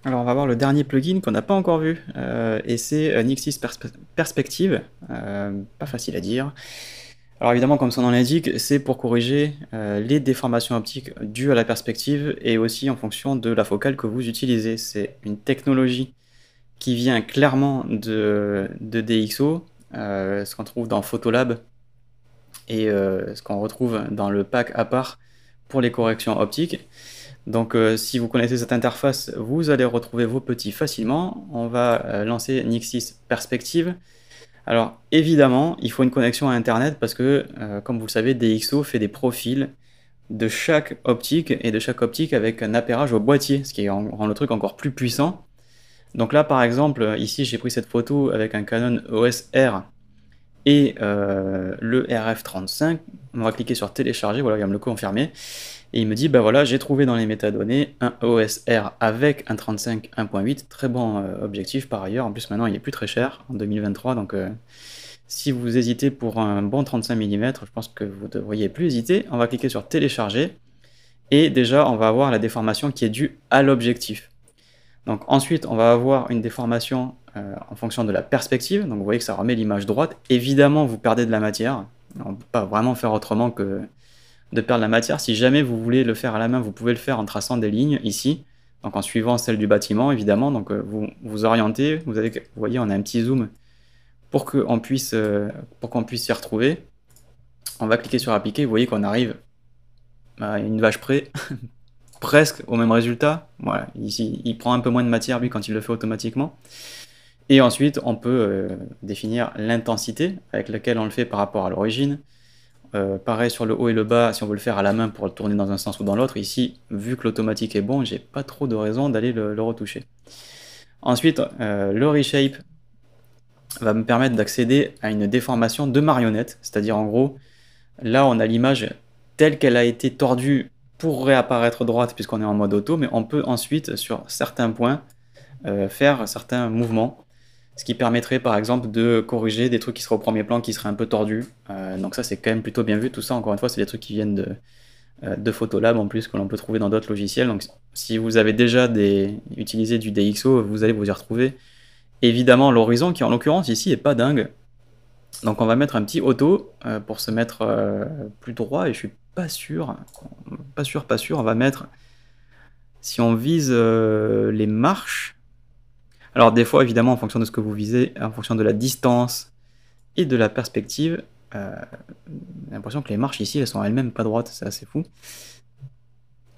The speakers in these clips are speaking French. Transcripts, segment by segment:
Alors on va voir le dernier plugin qu'on n'a pas encore vu, et c'est Nixis Perspective, pas facile à dire. Alors évidemment, comme son nom l'indique, c'est pour corriger les déformations optiques dues à la perspective et aussi en fonction de la focale que vous utilisez. C'est une technologie qui vient clairement de DxO, ce qu'on trouve dans Photolab et ce qu'on retrouve dans le pack à part pour les corrections optiques. Donc si vous connaissez cette interface, vous allez retrouver vos petits facilement. On va lancer Nixis Perspective. Alors évidemment, il faut une connexion à Internet parce que, comme vous le savez, DxO fait des profils de chaque optique et de chaque optique avec un appairage au boîtier, ce qui rend le truc encore plus puissant. Donc là, par exemple, ici j'ai pris cette photo avec un Canon EOS R et le RF35. On va cliquer sur télécharger, voilà, il va me le confirmer. Et il me dit, bah voilà, j'ai trouvé dans les métadonnées un EOS R avec un 35 1.8, très bon objectif par ailleurs. En plus maintenant il est plus très cher en 2023, donc si vous hésitez pour un bon 35 mm, je pense que vous devriez plus hésiter. On va cliquer sur télécharger et déjà on va avoir la déformation qui est due à l'objectif. Donc ensuite on va avoir une déformation en fonction de la perspective, donc vous voyez que ça remet l'image droite. Évidemment vous perdez de la matière, on ne peut pas vraiment faire autrement que de perdre la matière. Si jamais vous voulez le faire à la main, vous pouvez le faire en traçant des lignes ici, donc en suivant celle du bâtiment évidemment. Donc vous vous orientez, vous voyez on a un petit zoom pour qu'on puisse s'y retrouver. On va cliquer sur appliquer, vous voyez qu'on arrive à une vache près, presque au même résultat. Voilà, ici il prend un peu moins de matière lui quand il le fait automatiquement. Et ensuite on peut définir l'intensité avec laquelle on le fait par rapport à l'origine. Pareil sur le haut et le bas, si on veut le faire à la main pour le tourner dans un sens ou dans l'autre. Ici, vu que l'automatique est bon, j'ai pas trop de raison d'aller le retoucher. Ensuite, le reshape va me permettre d'accéder à une déformation de marionnette, c'est-à-dire en gros, là on a l'image telle qu'elle a été tordue pour réapparaître droite puisqu'on est en mode auto, mais on peut ensuite sur certains points faire certains mouvements, ce qui permettrait par exemple de corriger des trucs qui seraient au premier plan qui seraient un peu tordus. Donc ça c'est quand même plutôt bien vu. Tout ça encore une fois c'est des trucs qui viennent de Photolab en plus, que l'on peut trouver dans d'autres logiciels. Donc si vous avez déjà utilisé du DxO, vous allez vous y retrouver. Évidemment l'horizon qui en l'occurrence ici est pas dingue. Donc on va mettre un petit auto pour se mettre plus droit, et je suis pas sûr, pas sûr, on va mettre, si on vise les marches. Alors des fois, évidemment, en fonction de ce que vous visez, en fonction de la distance et de la perspective, j'ai l'impression que les marches ici, elles sont elles-mêmes pas droites, c'est assez fou.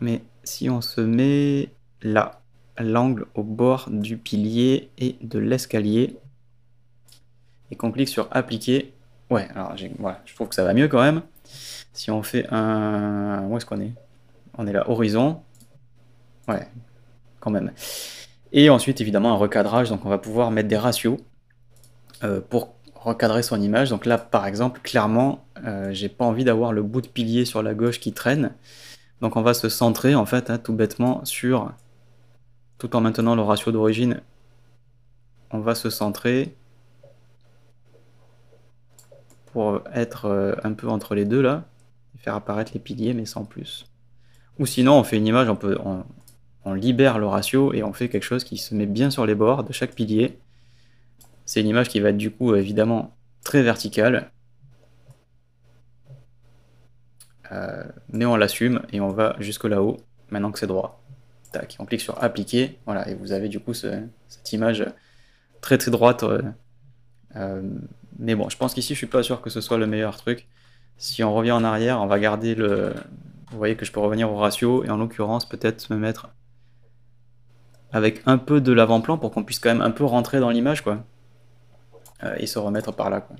Mais si on se met là, l'angle au bord du pilier et de l'escalier, et qu'on clique sur appliquer, ouais, alors voilà, je trouve que ça va mieux quand même. Si on fait un... Où est-ce qu'on est? On est là, horizon. Ouais, quand même. Et ensuite, évidemment, un recadrage. Donc, on va pouvoir mettre des ratios pour recadrer son image. Donc là, par exemple, clairement, j'ai pas envie d'avoir le bout de pilier sur la gauche qui traîne. Donc, on va se centrer, en fait, tout bêtement, sur... Tout en maintenant le ratio d'origine, on va se centrer pour être un peu entre les deux, là. Et faire apparaître les piliers, mais sans plus. Ou sinon, on fait une image, on libère le ratio et on fait quelque chose qui se met bien sur les bords de chaque pilier. C'est une image qui va être du coup évidemment très verticale. Mais on l'assume et on va jusque là-haut, maintenant que c'est droit. Tac, on clique sur appliquer, voilà, et vous avez du coup cette image très très droite. Mais bon, je pense qu'ici je suis pas sûr que ce soit le meilleur truc. Si on revient en arrière, on va garder le... Vous voyez que je peux revenir au ratio, et en l'occurrence peut-être me mettre avec un peu de l'avant-plan pour qu'on puisse quand même un peu rentrer dans l'image, quoi. Et se remettre par là, quoi.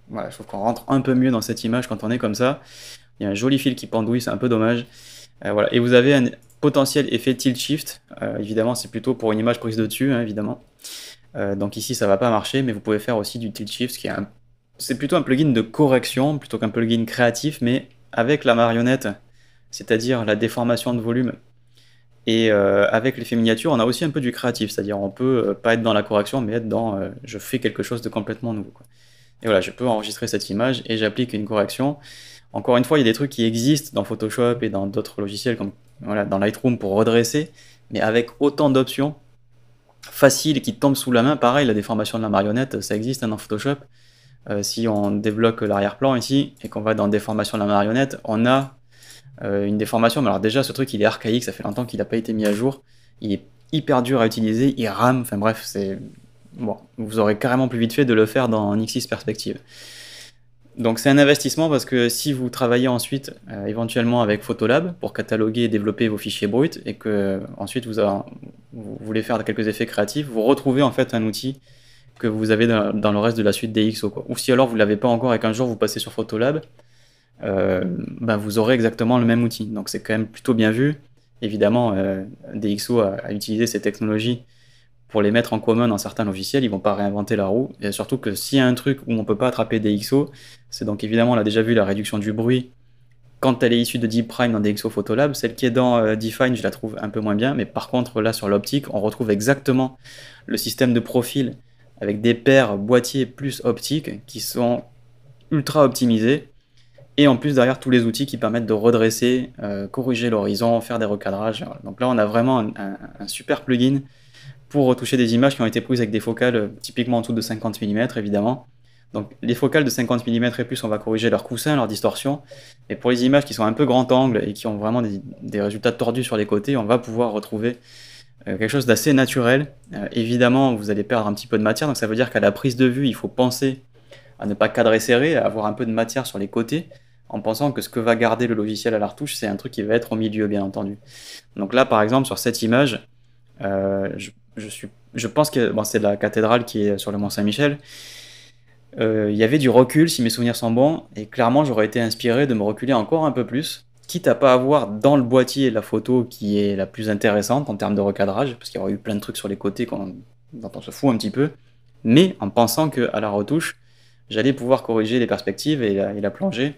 Voilà, je trouve qu'on rentre un peu mieux dans cette image quand on est comme ça. Il y a un joli fil qui pendouille, c'est un peu dommage. Voilà. Et vous avez un potentiel effet tilt shift. Évidemment, c'est plutôt pour une image prise de dessus, hein, évidemment. Donc ici, ça va pas marcher, mais vous pouvez faire aussi du tilt shift, c'est plutôt un plugin de correction plutôt qu'un plugin créatif, mais avec la marionnette, c'est-à-dire la déformation de volume. Et avec l'effet miniature, on a aussi un peu du créatif, c'est-à-dire on peut pas être dans la correction, mais être dans je fais quelque chose de complètement nouveau, quoi. Et voilà, je peux enregistrer cette image et j'applique une correction. Encore une fois, il y a des trucs qui existent dans Photoshop et dans d'autres logiciels, comme voilà, dans Lightroom pour redresser, mais avec autant d'options, facile et qui tombe sous la main. Pareil, la déformation de la marionnette, ça existe hein, dans Photoshop. Si on débloque l'arrière-plan ici et qu'on va dans déformation de la marionnette, on a une déformation. Mais alors déjà, ce truc, il est archaïque, ça fait longtemps qu'il n'a pas été mis à jour. Il est hyper dur à utiliser, il rame, enfin bref, c'est... Bon, vous aurez carrément plus vite fait de le faire dans Nixis Perspective. Donc c'est un investissement parce que si vous travaillez ensuite éventuellement avec Photolab pour cataloguer et développer vos fichiers bruts et que ensuite vous voulez faire quelques effets créatifs, vous retrouvez en fait un outil que vous avez dans le reste de la suite DxO, quoi. Ou si alors vous ne l'avez pas encore et qu'un jour vous passez sur Photolab, ben vous aurez exactement le même outil. Donc c'est quand même plutôt bien vu. Évidemment, DxO a utilisé ces technologies pour les mettre en commun dans certains logiciels, ils vont pas réinventer la roue. Et surtout que s'il y a un truc où on peut pas attraper DxO, c'est donc évidemment, on a déjà vu la réduction du bruit quand elle est issue de Deep Prime dans DxO Photolab. Celle qui est dans Define, je la trouve un peu moins bien, mais par contre là sur l'optique, on retrouve exactement le système de profil avec des paires boîtier plus optique qui sont ultra optimisés. Et en plus derrière tous les outils qui permettent de redresser, corriger l'horizon, faire des recadrages. Donc là on a vraiment un super plugin pour retoucher des images qui ont été prises avec des focales typiquement en dessous de 50 mm évidemment. Donc les focales de 50 mm et plus, on va corriger leur coussin, leur distorsion. Et pour les images qui sont un peu grand angle et qui ont vraiment des résultats tordus sur les côtés, on va pouvoir retrouver quelque chose d'assez naturel. Évidemment, vous allez perdre un petit peu de matière, donc ça veut dire qu'à la prise de vue, il faut penser à ne pas cadrer serré, à avoir un peu de matière sur les côtés, en pensant que ce que va garder le logiciel à la retouche, c'est un truc qui va être au milieu, bien entendu. Donc là, par exemple, sur cette image, je pense que bon, c'est la cathédrale qui est sur le Mont Saint-Michel. Il y avait du recul, si mes souvenirs sont bons, et clairement, j'aurais été inspiré de me reculer encore un peu plus, quitte à pas avoir dans le boîtier la photo qui est la plus intéressante en termes de recadrage, parce qu'il y aurait eu plein de trucs sur les côtés dont on se fout un petit peu, mais en pensant qu'à la retouche, j'allais pouvoir corriger les perspectives et la plongée,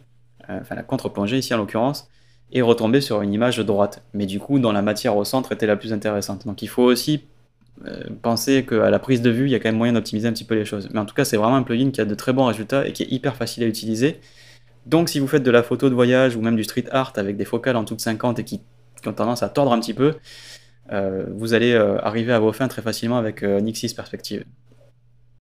enfin la contre-plongée ici en l'occurrence, et retomber sur une image droite. Mais du coup, dont la matière au centre était la plus intéressante. Donc il faut aussi penser qu'à la prise de vue, il y a quand même moyen d'optimiser un petit peu les choses. Mais en tout cas, c'est vraiment un plugin qui a de très bons résultats et qui est hyper facile à utiliser. Donc si vous faites de la photo de voyage ou même du street art avec des focales en dessous de 50 et qui ont tendance à tordre un petit peu, vous allez arriver à vos fins très facilement avec Nixis Perspective.